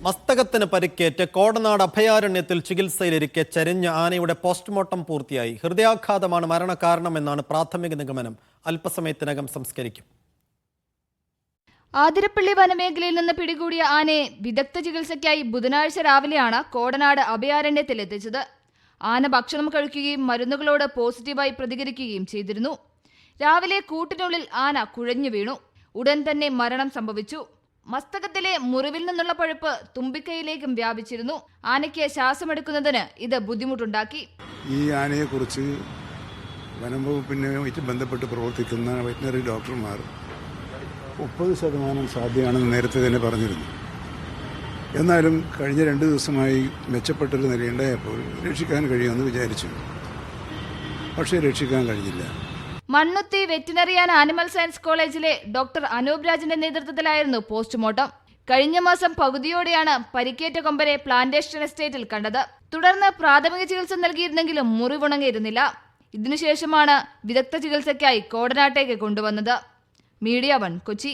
മസ്തകത്തിന് പരിക്കേറ്റ് കോടനാട് അഭയാരണ്യത്തിൽ ചികിത്സയിലിരിക്കെ ചരിഞ്ഞ ആനയുടെ പോസ്റ്റ്മോർട്ടം പൂർത്തിയായി. ഹൃദയാഘാതമാണ് മരണകാരണമെന്നാണ് പ്രാഥമിക നിഗമനം. അല്പസമയത്തിനകം സംസ്കരിക്കും. ആതിരപ്പള്ളി വനമേഖലയിൽ നിന്ന് പിടികൂടിയ ആനയെ വിദഗ്ധ ചികിത്സയ്ക്കായി ബുധനാഴ്ച രാവിലെയാണ് കോടനാട് അഭയാരണ്യത്തിൽ എത്തിച്ചത്. ആന ഭക്ഷണം കഴിക്കുകയും മരുന്നുകളോട് പോസിറ്റീവായി പ്രതികരിക്കുകയും ചെയ്തിരുന്നു. രാവിലെ കൂട്ടിനുള്ളിൽ ആന കുഴഞ്ഞു വീണു. ഉടൻ തന്നെ മരണം സംഭവിച്ചു. മസ്തകത്തിലെ മുറിവിൽ നിന്നുള്ള പഴുപ്പ് തുമ്പിക്കൈയിലേക്കും വ്യാപിച്ചിരുന്നു. ആനയ്ക്ക് ശ്വാസമെടുക്കുന്നതിന് ഇത് ബുദ്ധിമുട്ടുണ്ടാക്കി. ഈ ആനയെക്കുറിച്ച് വനം വകുപ്പിനുമായിട്ട് ബന്ധപ്പെട്ട് പ്രവർത്തിക്കുന്ന വെറ്റിനറി ഡോക്ടർമാർ 30% സാധ്യമാണെന്ന് നേരത്തെ തന്നെ പറഞ്ഞിരുന്നു. എന്നാലും കഴിഞ്ഞ 2 ദിവസമായി മെച്ചപ്പെട്ടൊരു നിലയുണ്ടായപ്പോൾ രക്ഷിക്കാൻ കഴിയുമെന്ന് വിചാരിച്ചു. പക്ഷേ രക്ഷിക്കാൻ കഴിഞ്ഞില്ല. Mannuthy veterinary and animal science കോളേജിലെ ഡോക്ടർ അനൂപ് രാജിന്റെ നേതൃത്വത്തിലായിരുന്നു പോസ്റ്റ്മോർട്ടം. കഴിഞ്ഞ മാസം പകുതിയോടെയാണ് പരിക്കേറ്റ കൊമ്പനെ പ്ലാന്റേഷൻ എസ്റ്റേറ്റിൽ കണ്ടത്. തുടർന്ന് പ്രാഥമിക ചികിത്സ നൽകിയിരുന്നെങ്കിലും മുറിവുണങ്ങിയിരുന്നില്ല. ഇതിനുശേഷമാണ് വിദഗ്ധ ചികിത്സയ്ക്കായി കോടനാട്ടേക്ക് കൊണ്ടുവന്നത്. മീഡിയ 1 കൊച്ചി.